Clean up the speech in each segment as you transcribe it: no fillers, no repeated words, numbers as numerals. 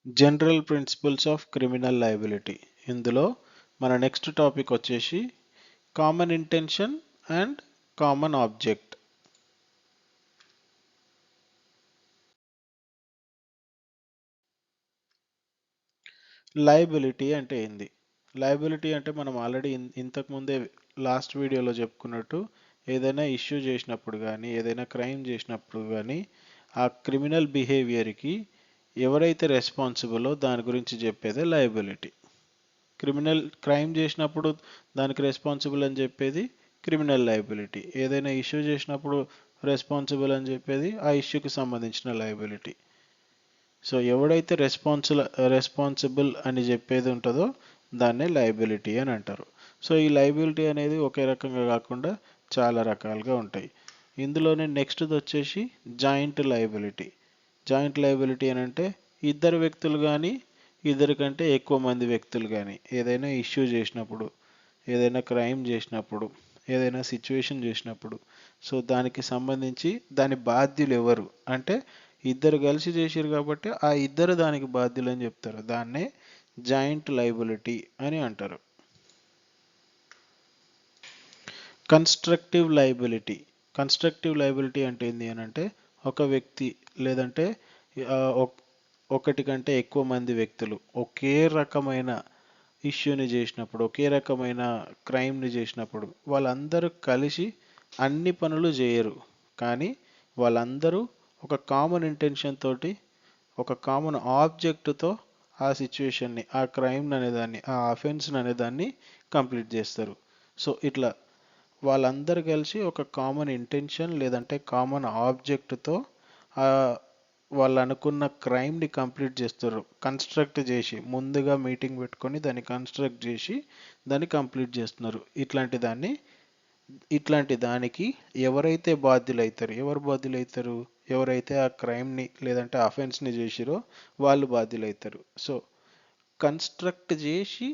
General principles of criminal liability. ఇందులో మన next topic వచ్చేసి common intention and common object. Liability అంటే ఏంది? లయబిలిటీ అంటే మనం ఆల్రెడీ ఇంతకుముందే లాస్ట్ వీడియోలో చెప్పుకున్నట్టు ఏదైనా ఇష్యూ చేసినప్పుడు కానీ ఏదైనా క్రైమ్ చేసినప్పుడు కానీ ఆ క్రిమినల్ బిహేవియర్కి ఎవరైతే రెస్పాన్సిబులో దాని గురించి చెప్పేదే లయబిలిటీ. క్రిమినల్ క్రైమ్ చేసినప్పుడు దానికి రెస్పాన్సిబుల్ అని చెప్పేది క్రిమినల్ లయబిలిటీ. ఏదైనా ఇష్యూ చేసినప్పుడు రెస్పాన్సిబుల్ అని చెప్పేది ఆ ఇష్యూకి సంబంధించిన లయబిలిటీ. సో ఎవడైతే రెస్పాన్సిబుల్ అని చెప్పేది ఉంటుందో దాన్నే లయబిలిటీ అని అంటారు. సో ఈ లయబిలిటీ అనేది ఒకే రకంగా కాకుండా చాలా రకాలుగా ఉంటాయి. ఇందులోనే నెక్స్ట్ది వచ్చేసి జాయింట్ లయబిలిటీ. జాయింట్ లయబిలిటీ అని అంటే ఇద్దరు వ్యక్తులు కానీ ఇద్దరి కంటే ఎక్కువ మంది వ్యక్తులు కానీ ఏదైనా ఇష్యూ చేసినప్పుడు, ఏదైనా క్రైమ్ చేసినప్పుడు, ఏదైనా సిచ్యువేషన్ చేసినప్పుడు సో దానికి సంబంధించి దాని బాధ్యులు ఎవరు అంటే ఇద్దరు కలిసి చేసిరు కాబట్టి ఆ ఇద్దరు దానికి బాధ్యులు అని చెప్తారు. దాన్నే జాయింట్ లయబిలిటీ అని అంటారు. Constructive liability. కన్స్ట్రక్టివ్ లయబిలిటీ అంటే ఏంటి అని అంటే ఒక వ్యక్తి లేదంటే ఆ, ఒకటి కంటే ఎక్కువ మంది వ్యక్తులు ఒకే రకమైన ఇష్యూని చేసినప్పుడు, ఒకే రకమైన క్రైమ్ని చేసినప్పుడు వాళ్ళందరూ కలిసి అన్ని పనులు చేయరు. కానీ వాళ్ళందరూ ఒక కామన్ ఇంటెన్షన్ తోటి, ఒక కామన్ ఆబ్జెక్ట్తో ఆ సిచ్యువేషన్ని, ఆ క్రైమ్ అనేదాన్ని, ఆ అఫెన్స్ అనేదాన్ని కంప్లీట్ చేస్తారు. సో ఇట్లా వాళ్ళందరూ కలిసి ఒక కామన్ ఇంటెన్షన్ లేదంటే కామన్ ఆబ్జెక్ట్తో వాళ్ళు అనుకున్న క్రైమ్ని కంప్లీట్ చేస్తారు. కన్స్ట్రక్ట్ చేసి ముందుగా మీటింగ్ పెట్టుకొని దాన్ని కన్స్ట్రక్ట్ చేసి దాన్ని కంప్లీట్ చేస్తున్నారు. ఇట్లాంటి దానికి ఎవరైతే బాధ్యులవుతారు, ఎవరు బాధ్యులవుతారు, ఎవరైతే ఆ క్రైమ్ని లేదంటే అఫెన్స్ని చేసిరో వాళ్ళు బాధ్యులవుతారు. సో కన్స్ట్రక్ట్ చేసి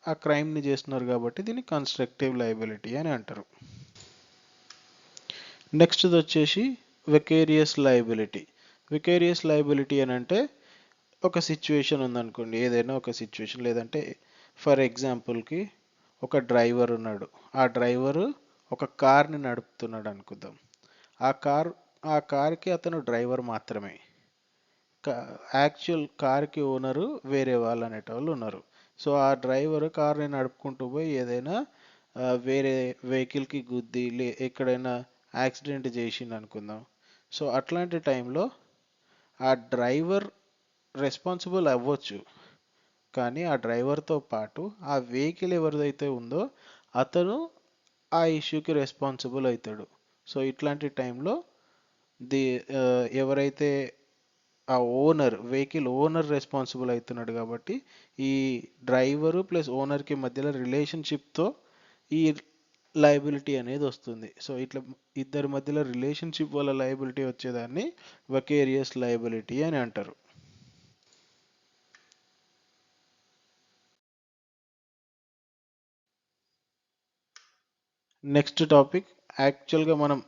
ఆ క్రైమ్ని చేస్తున్నారు కాబట్టి దీన్ని కన్స్ట్రక్టివ్ లయబిలిటీ అని అంటారు. నెక్స్ట్ వచ్చేసి వికేరియస్ లయబిలిటీ. వికేరియస్ లయబిలిటీ అని అంటే ఒక సిచ్యువేషన్ ఉందనుకోండి, ఏదైనా ఒక సిచ్యువేషన్ లేదంటే ఫర్ ఎగ్జాంపుల్కి ఒక డ్రైవర్ ఉన్నాడు. ఆ డ్రైవరు ఒక కార్ని నడుపుతున్నాడు అనుకుందాం. ఆ కార్ ఆ కార్కి అతను డ్రైవర్ మాత్రమే. యాక్చువల్ కార్కి ఓనరు వేరే వాళ్ళు అనేటోళ్ళు ఉన్నారు. సో ఆ డ్రైవర్ కార్ని నడుపుకుంటూ పోయి ఏదైనా వేరే వెహికల్కి గుద్ది ఎక్కడైనా యాక్సిడెంట్ చేసిండు అనుకుందాం. సో అట్లాంటి టైంలో ఆ డ్రైవర్ రెస్పాన్సిబుల్ అవ్వచ్చు. కానీ ఆ డ్రైవర్తో పాటు ఆ వెహికల్ ఎవరిదైతే ఉందో అతను ఆ ఇష్యూకి రెస్పాన్సిబుల్ అవుతాడు. సో ఇట్లాంటి టైంలో ది ఎవరైతే ఆ వెహికల్ ఓనర్ రెస్పాన్సిబుల్ అవుతున్నాడు కాబట్టి ఈ డ్రైవరు ప్లస్ ఓనర్కి మధ్యలో రిలేషన్షిప్తో ఈ లయబిలిటీ అనేది వస్తుంది. సో ఇట్లా ఇద్దరి మధ్యలో రిలేషన్షిప్ వల్ల లయబిలిటీ వచ్చేదాన్ని వకేరియస్ లయబిలిటీ అని అంటారు. నెక్స్ట్ టాపిక్, యాక్చువల్గా మనం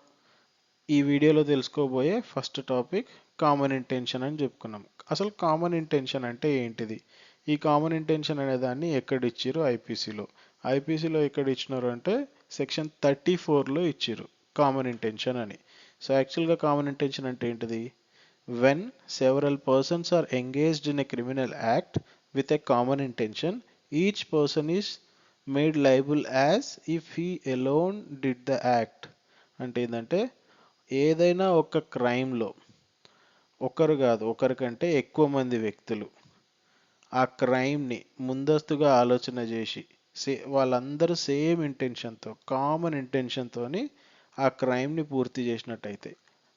ఈ వీడియోలో తెలుసుకోబోయే ఫస్ట్ టాపిక్ కామన్ ఇంటెన్షన్ అని చెప్పుకున్నాం. అసలు కామన్ ఇంటెన్షన్ అంటే ఏంటిది? ఈ కామన్ ఇంటెన్షన్ అనే దాన్ని ఎక్కడ ఇచ్చిర్రు? ఐపీసీలో ఎక్కడ ఇచ్చినారు అంటే సెక్షన్ 34లో ఇచ్చిర్రు కామన్ ఇంటెన్షన్ అని. సో యాక్చువల్గా కామన్ ఇంటెన్షన్ అంటే ఏంటిది? When several persons are engaged in a criminal act with a common intention, each person is made liable as if he alone did the act. అంటే ఏంటంటే ఏదైనా ఒక క్రైమ్లో ఒకరు కాదు ఒకరి కంటే ఎక్కువ మంది వ్యక్తులు ఆ క్రైమ్ని ముందస్తుగా ఆలోచన చేసి వాళ్ళందరూ సేమ్ ఇంటెన్షన్తో, కామన్ ఇంటెన్షన్తోని ఆ క్రైమ్ని పూర్తి చేసినట్టయితే,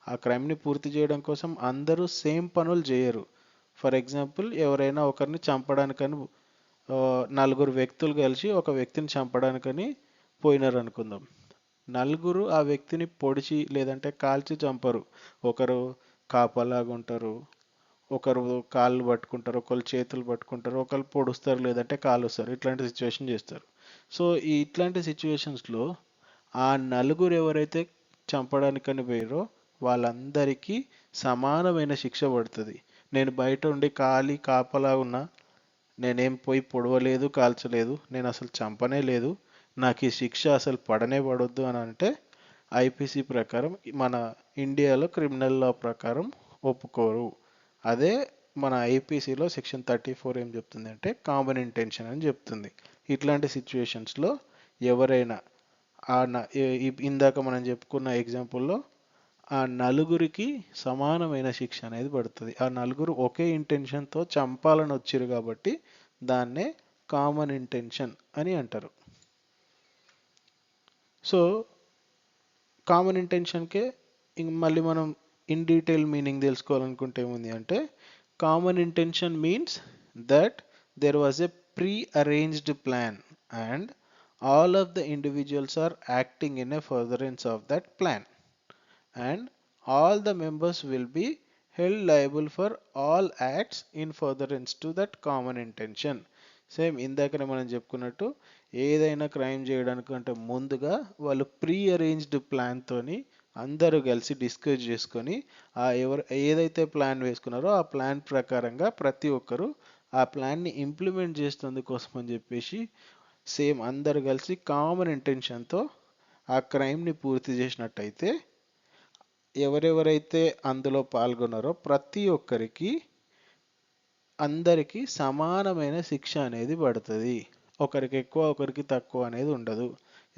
ఆ క్రైమ్ని పూర్తి చేయడం కోసం అందరూ సేమ్ పనులు చేయరు. ఫర్ ఎగ్జాంపుల్ ఎవరైనా ఒకరిని చంపడానికని నలుగురు వ్యక్తులు కలిసి ఒక వ్యక్తిని చంపడానికని పోయినారు అనుకుందాం. నలుగురు ఆ వ్యక్తిని పొడిచి లేదంటే కాల్చి చంపరు. ఒకరు కాపలాగా ఉంటారు, ఒకరు కాళ్ళు పట్టుకుంటారు, ఒకరు చేతులు పట్టుకుంటారు, ఒకరు పొడుస్తారు లేదంటే కాలుస్తారు. ఇట్లాంటి సిచ్యువేషన్ చేస్తారు. సో ఇట్లాంటి సిచ్యువేషన్స్లో ఆ నలుగురు ఎవరైతే చంపడానికని పోయారో వాళ్ళందరికీ సమానమైన శిక్ష పడుతుంది. నేను బయట ఉండి కాపలా ఉన్నా, నేనేం పోయి పొడవలేదు, కాల్చలేదు, నేను అసలు చంపనే లేదు, నాకు ఈ శిక్ష అసలు పడనే పడొద్దు అని అంటే ఐపీసీ ప్రకారం, మన ఇండియాలో క్రిమినల్ లా ప్రకారం ఒప్పుకోరు. అదే మన ఐపీసీలో సెక్షన్ 34 ఏం చెప్తుంది అంటే కామన్ ఇంటెన్షన్ అని చెప్తుంది. ఇట్లాంటి సిచ్యువేషన్స్లో ఎవరైనా ఇందాక మనం చెప్పుకున్న ఎగ్జాంపుల్లో ఆ నలుగురికి సమానమైన శిక్ష అనేది పడుతుంది. ఆ నలుగురు ఒకే ఇంటెన్షన్తో చంపాలని వచ్చారు కాబట్టి దాన్నే కామన్ ఇంటెన్షన్ అని అంటారు. సో కామన్ ఇంటెన్షన్కే మళ్ళీ మనం ఇన్ డీటెయిల్ మీనింగ్ తెలుసుకోవాలనుకుంటే ఏముంది అంటే, common intention means that there was a pre arranged plan and all of the individuals are acting in a furtherance of that plan, and all the members will be held liable for all acts in furtherance to that common intention. Same ఇందాకనే మనం చెప్పుకున్నట్టు ఏదైనా crime చేయడానికి అంటే ముందుగా వాళ్ళు pre arranged ప్లాన్తోని అందరూ కలిసి డిస్కస్ చేసుకొని ఏదైతే ప్లాన్ వేసుకున్నారో ఆ ప్లాన్ ప్రకారంగా ప్రతి ఒక్కరూ ఆ ప్లాన్ని ఇంప్లిమెంట్ చేసేందుకోసం అని చెప్పేసి సేమ్ అందరు కలిసి కామన్ ఇంటెన్షన్తో ఆ క్రైమ్ని పూర్తి చేసినట్టయితే ఎవరెవరైతే అందులో పాల్గొన్నారో ప్రతి ఒక్కరికి అందరికీ సమానమైన శిక్ష అనేది పడుతుంది. ఒకరికి ఎక్కువ ఒకరికి తక్కువ అనేది ఉండదు.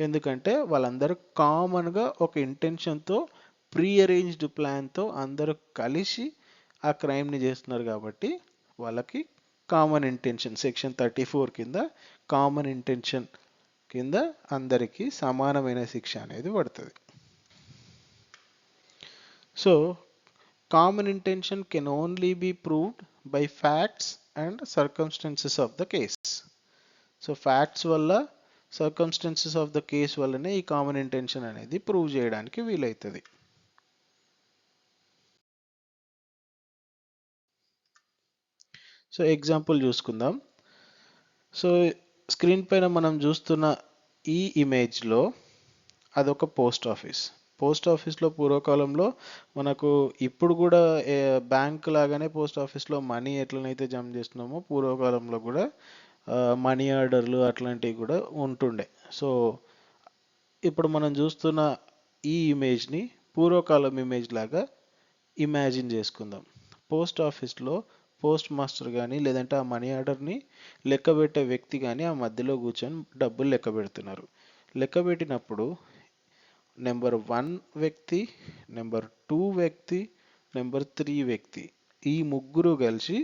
ఎందుకంటే వాళ్ళందరూ కామన్గా ఒక ఇంటెన్షన్తో ప్రీ అరేంజ్డ్ ప్లాన్తో అందరూ కలిసి ఆ క్రైమ్ని చేస్తున్నారు కాబట్టి వాళ్ళకి కామన్ ఇంటెన్షన్ సెక్షన్ 34 కింద కామన్ ఇంటెన్షన్ కింద అందరికీ సమానమైన శిక్ష అనేది పడుతుంది. So common intention can only be proved by facts and circumstances of the case. So facts వల్ల సర్కమ్స్టెన్సెస్ ఆఫ్ ద కేస్ వల్లనే ఈ కామన్ ఇంటెన్షన్ అనేది ప్రూవ్ చేయడానికి వీలవుతుంది. సో ఎగ్జాంపుల్ చూసుకుందాం. సో స్క్రీన్ పైన మనం చూస్తున్న ఈ ఇమేజ్లో అదొక పోస్ట్ ఆఫీస్. పోస్ట్ ఆఫీస్లో పూర్వకాలంలో మనకు ఇప్పుడు కూడా బ్యాంక్ లాగానే పోస్ట్ ఆఫీస్లో మనీ ఎట్లనైతే జమ చేస్తున్నామో పూర్వకాలంలో కూడా మనీ ఆర్డర్లు అట్లాంటివి కూడా ఉంటుండే. సో ఇప్పుడు మనం చూస్తున్న ఈ ఇమేజ్ని పూర్వకాలం ఇమేజ్ లాగా ఇమాజిన్ చేసుకుందాం. పోస్ట్ ఆఫీస్లో పోస్ట్ మాస్టర్ కానీ లేదంటే ఆ మనీ ఆర్డర్ని లెక్క పెట్టే వ్యక్తి కానీ ఆ మధ్యలో కూర్చొని డబ్బులు లెక్క పెడుతున్నారు. లెక్క పెట్టినప్పుడు నెంబర్ 1 వ్యక్తి, నెంబర్ 2 వ్యక్తి, నెంబర్ 3 వ్యక్తి ఈ ముగ్గురు కలిసి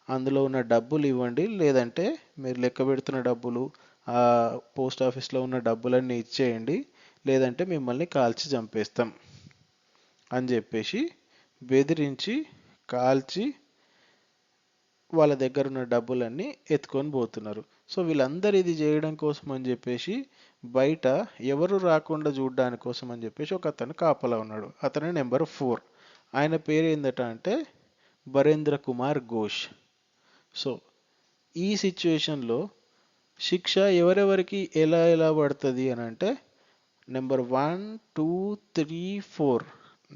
అందులో ఉన్న డబ్బులు ఇవ్వండి, లేదంటే మీరు లెక్క పెడుతున్న డబ్బులు ఆ పోస్ట్ ఆఫీస్లో ఉన్న డబ్బులన్నీ ఇచ్చేయండి, లేదంటే మిమ్మల్ని కాల్చి చంపేస్తాం అని చెప్పేసి బెదిరించి కాల్చి వాళ్ళ దగ్గర ఉన్న డబ్బులన్నీ ఎత్తుకొని పోతున్నారు. సో వీళ్ళందరూ ఇది చేయడం కోసం అని చెప్పేసి బయట ఎవరు రాకుండా చూడడానికి కోసం అని చెప్పేసి ఒక అతను కాపలా ఉన్నాడు. అతను నెంబర్ 4. ఆయన పేరు ఏందట అంటే బరేంద్ర కుమార్ ఘోష్. సో ఈ సిచ్యువేషన్లో శిక్ష ఎవరెవరికి ఎలా పడుతుంది అని అంటే నెంబర్ 1, 2, 3, 4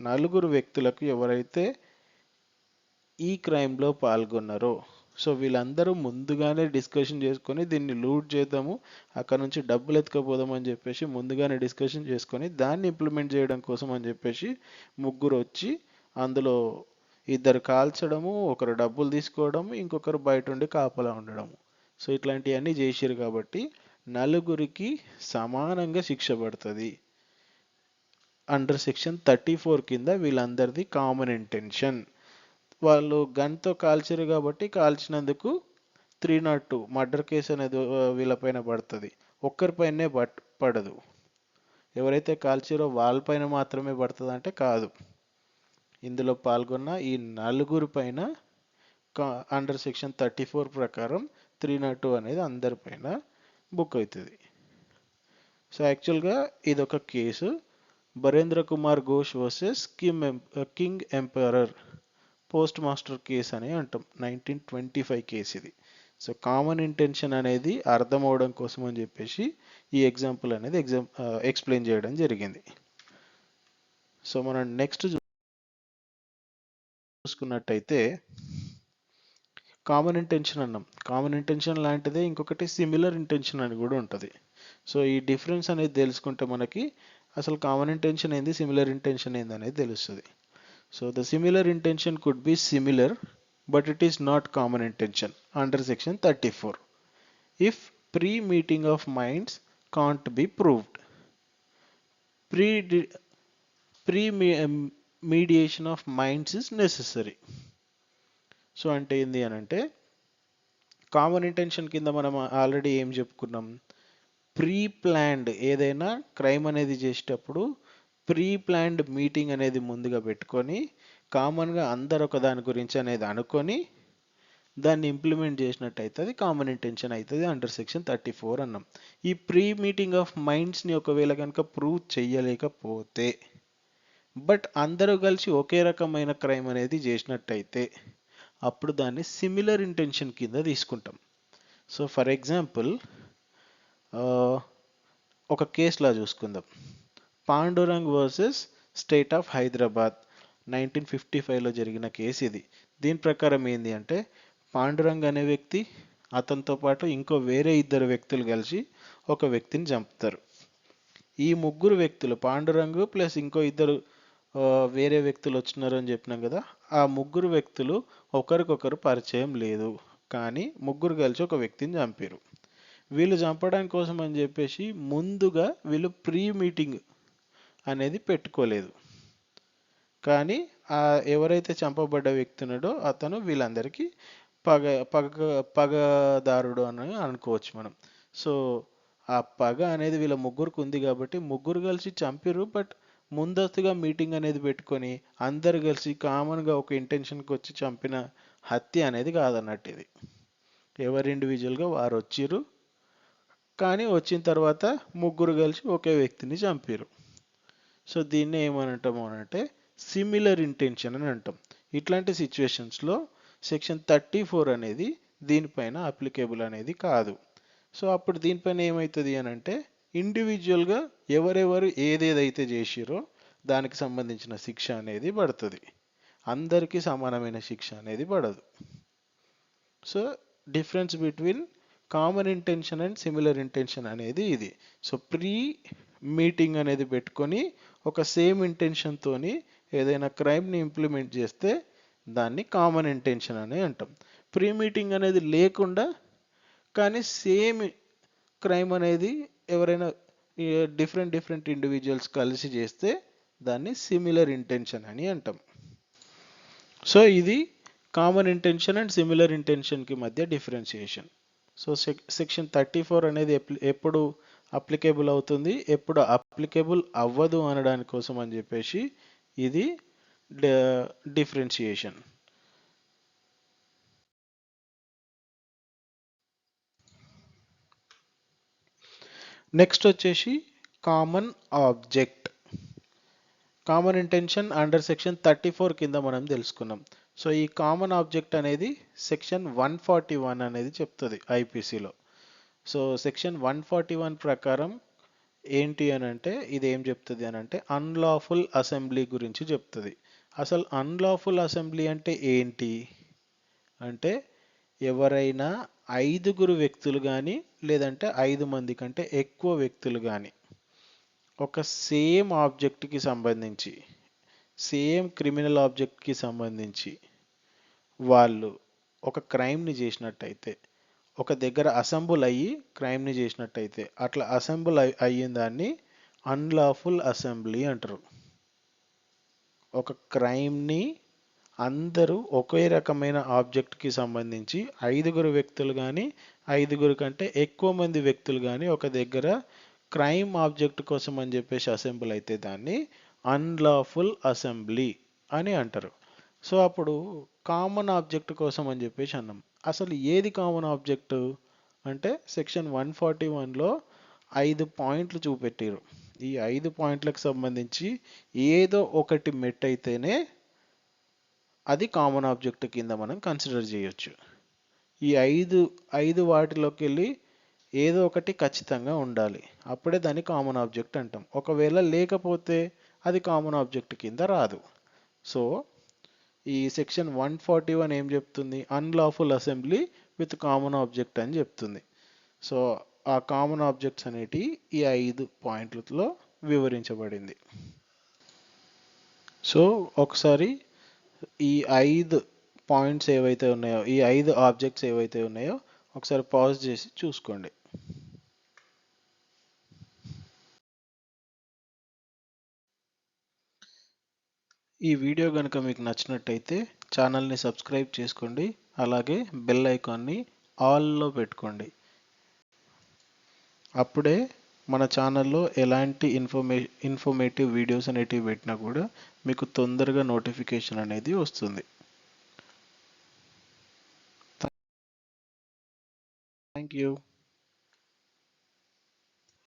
నలుగురు వ్యక్తులకు ఎవరైతే ఈ క్రైమ్లో పాల్గొన్నారో, సో వీళ్ళందరూ ముందుగానే డిస్కషన్ చేసుకొని దీన్ని లూట్ చేద్దాము, అక్కడ నుంచి డబ్బులు ఎత్తుకపోదాం అని చెప్పేసి ముందుగానే డిస్కషన్ చేసుకొని దాన్ని ఇంప్లిమెంట్ చేయడం కోసం అని చెప్పేసి ముగ్గురు వచ్చి అందులో ఇద్దరు కాల్చడము, ఒకరు డబ్బులు తీసుకోవడం, ఇంకొకరు బయట ఉండి కాపలా ఉండడము. సో ఇట్లాంటివన్నీ చేసిరు కాబట్టి నలుగురికి సమానంగా శిక్ష పడుతుంది. అండర్ సెక్షన్ 34 కింద వీళ్ళందరిది కామన్ ఇంటెన్షన్. వాళ్ళు గన్తో కాల్చారు కాబట్టి కాల్చినందుకు 302 మర్డర్ కేసు అనేది వీళ్ళపైన పడుతుంది. ఒక్కరిపైనే పడదు. ఎవరైతే కాల్చారో వాళ్ళపైన మాత్రమే పడుతుంది అంటే కాదు. ఇందులో పాల్గొన్న ఈ నలుగురు పైన అండర్ సెక్షన్ 34 ప్రకారం 302 అనేది అందరిపైన బుక్ అవుతుంది. సో యాక్చువల్గా ఇదొక case, Barendra Kumar Ghosh versus King Emperor post master case అని అంటాం. 1925 కేసు ఇది. సో కామన్ ఇంటెన్షన్ అనేది అర్థం అవడం కోసం అని చెప్పేసి ఈ ఎగ్జాంపుల్ అనేది ఎక్స్ప్లెయిన్ చేయడం జరిగింది. సో మనం నెక్స్ట్ చూసుకున్నట్టయితే కామన్ ఇంటెన్షన్ అన్నాం. కామన్ ఇంటెన్షన్ లాంటిదే ఇంకొకటి సిమిలర్ ఇంటెన్షన్ అని కూడా ఉంటుంది. సో ఈ డిఫరెన్స్ అనేది తెలుసుకుంటే మనకి అసలు కామన్ ఇంటెన్షన్ ఏంది, సిమిలర్ ఇంటెన్షన్ ఏంది అనేది తెలుస్తుంది. So the similar intention could be similar but it is not common intention under section 34 if pre-meeting of minds can't be proved. Pre-mediation of minds is necessary. So అంటే ఏంది అని అంటే common intention కింద మనం already ఏం చెప్పుకున్నాం, pre planned ఏదైనా crime అనేది చేసేటప్పుడు ప్రీ ప్లాన్డ్ మీటింగ్ అనేది ముందుగా పెట్టుకొని కామన్గా అందరు ఒక దాని గురించి అనేది అనుకొని దాన్ని ఇంప్లిమెంట్ చేసినట్టయితే అది కామన్ ఇంటెన్షన్ అవుతుంది అండర్ సెక్షన్ 34 అన్నాం. ఈ ప్రీ మీటింగ్ ఆఫ్ మైండ్స్ని ఒకవేళ కనుక ప్రూవ్ చెయ్యలేకపోతే బట్ అందరూ కలిసి ఒకే రకమైన క్రైమ్ అనేది చేసినట్టయితే అప్పుడు దాన్ని సిమిలర్ ఇంటెన్షన్ కింద తీసుకుంటాం. సో ఫర్ ఎగ్జాంపుల్ ఒక కేసులా చూసుకుందాం. Pandurang versus state of Hyderabad 1955లో జరిగిన కేసు ఇది. దీని ప్రకారం ఏంది అంటే పాండురంగ్ అనే వ్యక్తి అతనితో పాటు ఇంకో వేరే ఇద్దరు వ్యక్తులు కలిసి ఒక వ్యక్తిని చంపుతారు. ఈ ముగ్గురు వ్యక్తులు పాండురంగు ప్లస్ ఇంకో ఇద్దరు వేరే వ్యక్తులు వచ్చినారు అని చెప్పినాం కదా, ఆ ముగ్గురు వ్యక్తులు ఒకరికొకరు పరిచయం లేదు, కానీ ముగ్గురు కలిసి ఒక వ్యక్తిని చంపారు. వీళ్ళు చంపడానికి కోసం అని చెప్పేసి ముందుగా వీళ్ళు ప్రీ మీటింగ్ అనేది పెట్టుకోలేదు, కానీ ఎవరైతే చంపబడ్డ వ్యక్తి ఉన్నాడో అతను వీళ్ళందరికీ పగదారుడు అని అనుకోవచ్చు మనం. సో ఆ పగ అనేది వీళ్ళ ముగ్గురికి ఉంది కాబట్టి ముగ్గురు కలిసి చంపిరు, బట్ ముందస్తుగా మీటింగ్ అనేది పెట్టుకొని అందరు కలిసి కామన్గా ఒక ఇంటెన్షన్కి వచ్చి చంపిన హత్య అనేది కాదన్నట్టు. ఇది ఎవరి ఇండివిజువల్గా వారు వచ్చిర్రు, కానీ వచ్చిన తర్వాత ముగ్గురు కలిసి ఒకే వ్యక్తిని చంపారు. సో దీన్ని ఏమని అంటాము అంటే సిమిలర్ ఇంటెన్షన్ అని అంటాం. ఇట్లాంటి సిచ్యువేషన్స్లో సెక్షన్ 34 అనేది దీనిపైన అప్లికేబుల్ అనేది కాదు. సో అప్పుడు దీనిపైన ఏమవుతుంది అని అంటే ఇండివిజువల్గా ఎవరెవరు ఏదేదైతే చేసిరో దానికి సంబంధించిన శిక్ష అనేది పడుతుంది, అందరికీ సమానమైన శిక్ష అనేది పడదు. So difference between common intention and similar intention అనేది ఇది. సో ప్రీ మీటింగ్ అనేది పెట్టుకొని ఒక సేమ్ ఇంటెన్షన్తోని ఏదైనా క్రైమ్ని ఇంప్లిమెంట్ చేస్తే దాన్ని కామన్ ఇంటెన్షన్ అని అంటాం. ప్రీ మీటింగ్ అనేది లేకుండా కానీ సేమ్ క్రైమ్ అనేది ఎవరైనా డిఫరెంట్ ఇండివిజువల్స్ కలిసి చేస్తే దాన్ని సిమిలర్ ఇంటెన్షన్ అని అంటాం. సో ఇది కామన్ ఇంటెన్షన్ అండ్ సిమిలర్ ఇంటెన్షన్కి మధ్య డిఫరెన్షియేషన్. సో సెక్షన్ 34 అనేది ఎప్పుడు అప్లికేబుల్ అవుతుంది, ఎప్పుడు అప్లికేబుల్ అవ్వదు అనడానికి కోసం అని చెప్పేసి ఇది డిఫరెన్షియేషన్. నెక్స్ట్ వచ్చేసి common object. Common intention under section 34 కింద మనం తెలుసుకున్నాం. సో ఈ కామన్ ఆబ్జెక్ట్ అనేది సెక్షన్ 141 అనేది చెప్తుంది ఐపీసీలో. సో సెక్షన్ 141 ప్రకారం ఏంటి అని అంటే ఇది ఏం చెప్తుంది అని అంటే అన్లాఫుల్ అసెంబ్లీ గురించి చెప్తుంది. అసలు అన్లాఫుల్ అసెంబ్లీ అంటే ఏంటి అంటే ఎవరైనా 5 వ్యక్తులు కానీ లేదంటే 5 మంది కంటే ఎక్కువ వ్యక్తులు కానీ ఒక సేమ్ ఆబ్జెక్ట్కి సంబంధించి సేమ్ క్రిమినల్ ఆబ్జెక్ట్కి సంబంధించి వాళ్ళు ఒక క్రైమ్ని చేసినట్టయితే ఒక దగ్గర అసెంబుల్ అయ్యి క్రైమ్ని చేసినట్టయితే అట్లా అసెంబుల్ అయ్యిన దాన్ని అన్లాఫుల్ అసెంబ్లీ అంటారు. ఒక క్రైమ్ని అందరూ ఒకే రకమైన ఆబ్జెక్ట్కి సంబంధించి 5 వ్యక్తులు కానీ 5 కంటే ఎక్కువ మంది వ్యక్తులు కానీ ఒక దగ్గర క్రైమ్ ఆబ్జెక్ట్ కోసం అని చెప్పేసి అసెంబుల్ అయితే దాన్ని అన్లాఫుల్ అసెంబ్లీ అని అంటారు. సో అప్పుడు కామన్ ఆబ్జెక్ట్ కోసం అని చెప్పేసి అన్నాం. అసలు ఏది కామన్ ఆబ్జెక్ట్ అంటే సెక్షన్ 141లో 5 పాయింట్లు చూపెట్టారు. ఈ 5 పాయింట్లకు సంబంధించి ఏదో ఒకటి మెట్ అయితేనే అది కామన్ ఆబ్జెక్ట్ కింద మనం కన్సిడర్ చేయొచ్చు. ఈ ఐదు వాటిలోకి వెళ్ళి ఏదో ఒకటి ఖచ్చితంగా ఉండాలి, అప్పుడే దాన్ని కామన్ ఆబ్జెక్ట్ అంటాం. ఒకవేళ లేకపోతే అది కామన్ ఆబ్జెక్ట్ కింద రాదు. సో ఈ సెక్షన్ 141 ఏం చెప్తుంది? Unlawful assembly with common object అని చెప్తుంది. సో ఆ కామన్ ఆబ్జెక్ట్స్ అనేటి ఈ 5 పాయింట్లలో వివరించబడింది. సో ఒకసారి ఈ 5 పాయింట్స్ ఏవైతే ఉన్నాయో, ఈ 5 ఆబ్జెక్ట్స్ ఏవైతే ఉన్నాయో ఒకసారి పాజ్ చేసి చూసుకోండి. ఈ వీడియో కనుక మీకు నచ్చినట్టయితే ఛానల్ని సబ్స్క్రైబ్ చేసుకోండి, అలాగే బెల్ ఐకాన్ని ఆల్లో పెట్టుకోండి. అప్పుడే మన ఛానల్లో ఎలాంటి ఇన్ఫర్మేటివ్ వీడియోస్ అనేటివి పెట్టినా కూడా మీకు తొందరగా నోటిఫికేషన్ అనేది వస్తుంది. Thank you.